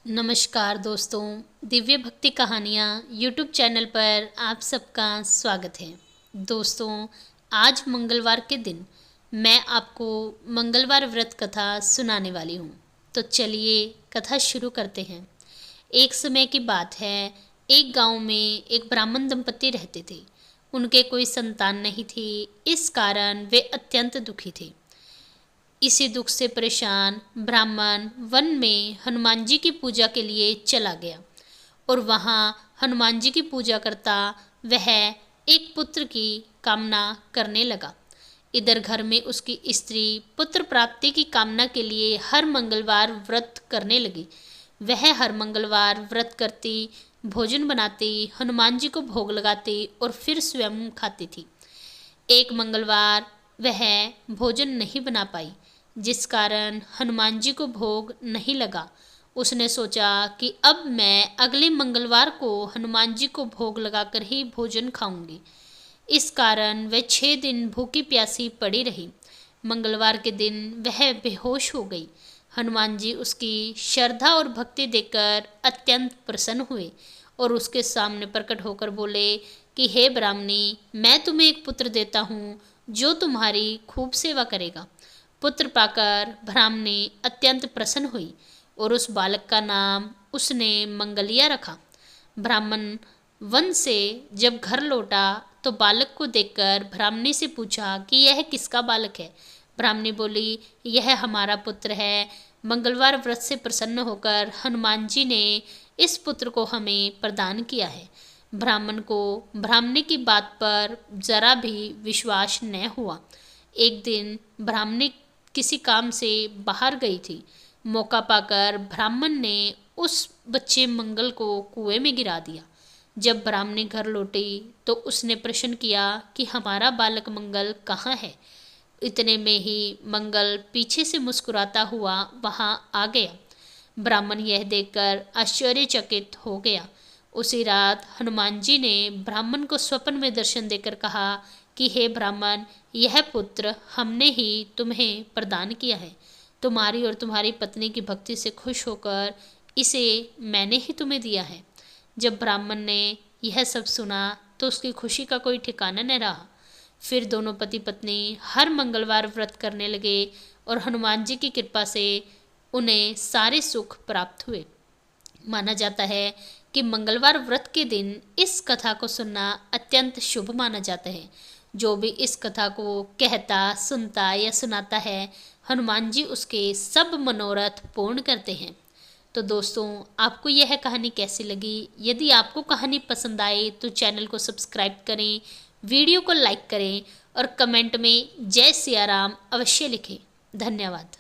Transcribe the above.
नमस्कार दोस्तों, दिव्य भक्ति कहानियाँ यूट्यूब चैनल पर आप सबका स्वागत है। दोस्तों, आज मंगलवार के दिन मैं आपको मंगलवार व्रत कथा सुनाने वाली हूँ। तो चलिए कथा शुरू करते हैं। एक समय की बात है, एक गांव में एक ब्राह्मण दंपति रहते थे। उनके कोई संतान नहीं थी, इस कारण वे अत्यंत दुखी थे। इसी दुख से परेशान ब्राह्मण वन में हनुमान जी की पूजा के लिए चला गया और वहाँ हनुमान जी की पूजा करता वह एक पुत्र की कामना करने लगा। इधर घर में उसकी स्त्री पुत्र प्राप्ति की कामना के लिए हर मंगलवार व्रत करने लगी। वह हर मंगलवार व्रत करती, भोजन बनाती, हनुमान जी को भोग लगाती और फिर स्वयं खाती थी। एक मंगलवार वह भोजन नहीं बना पाई, जिस कारण हनुमान जी को भोग नहीं लगा। उसने सोचा कि अब मैं अगले मंगलवार को हनुमान जी को भोग लगाकर ही भोजन खाऊंगी। इस कारण वह 6 दिन भूखी प्यासी पड़ी रही। मंगलवार के दिन वह बेहोश हो गई। हनुमान जी उसकी श्रद्धा और भक्ति देखकर अत्यंत प्रसन्न हुए और उसके सामने प्रकट होकर बोले कि हे ब्राह्मणी, मैं तुम्हें एक पुत्र देता हूँ जो तुम्हारी खूब सेवा करेगा। पुत्र पाकर ब्राह्मणी अत्यंत प्रसन्न हुई और उस बालक का नाम उसने मंगलिया रखा। ब्राह्मण वन से जब घर लौटा तो बालक को देखकर ब्राह्मणी से पूछा कि यह किसका बालक है। ब्राह्मणी बोली, यह हमारा पुत्र है। मंगलवार व्रत से प्रसन्न होकर हनुमान जी ने इस पुत्र को हमें प्रदान किया है। ब्राह्मण को ब्राह्मणी की बात पर जरा भी विश्वास न हुआ। एक दिन ब्राह्मणी किसी काम से बाहर गई थी। मौका पाकर ब्राह्मण ने उस बच्चे मंगल को कुएं में गिरा दिया। जब ब्राह्मणी घर लौटी तो उसने प्रश्न किया कि हमारा बालक मंगल कहाँ है। इतने में ही मंगल पीछे से मुस्कुराता हुआ वहां आ गया। ब्राह्मण यह देखकर आश्चर्यचकित हो गया। उसी रात हनुमान जी ने ब्राह्मण को स्वप्न में दर्शन देकर कहा कि हे ब्राह्मण, यह पुत्र हमने ही तुम्हें प्रदान किया है। तुम्हारी और तुम्हारी पत्नी की भक्ति से खुश होकर इसे मैंने ही तुम्हें दिया है। जब ब्राह्मण ने यह सब सुना तो उसकी खुशी का कोई ठिकाना न रहा। फिर दोनों पति पत्नी हर मंगलवार व्रत करने लगे और हनुमान जी की कृपा से उन्हें सारे सुख प्राप्त हुए। माना जाता है कि मंगलवार व्रत के दिन इस कथा को सुनना अत्यंत शुभ माना जाता है। जो भी इस कथा को कहता, सुनता या सुनाता है, हनुमान जी उसके सब मनोरथ पूर्ण करते हैं। तो दोस्तों, आपको यह कहानी कैसी लगी? यदि आपको कहानी पसंद आए तो चैनल को सब्सक्राइब करें, वीडियो को लाइक करें और कमेंट में जय सिया राम अवश्य लिखें। धन्यवाद।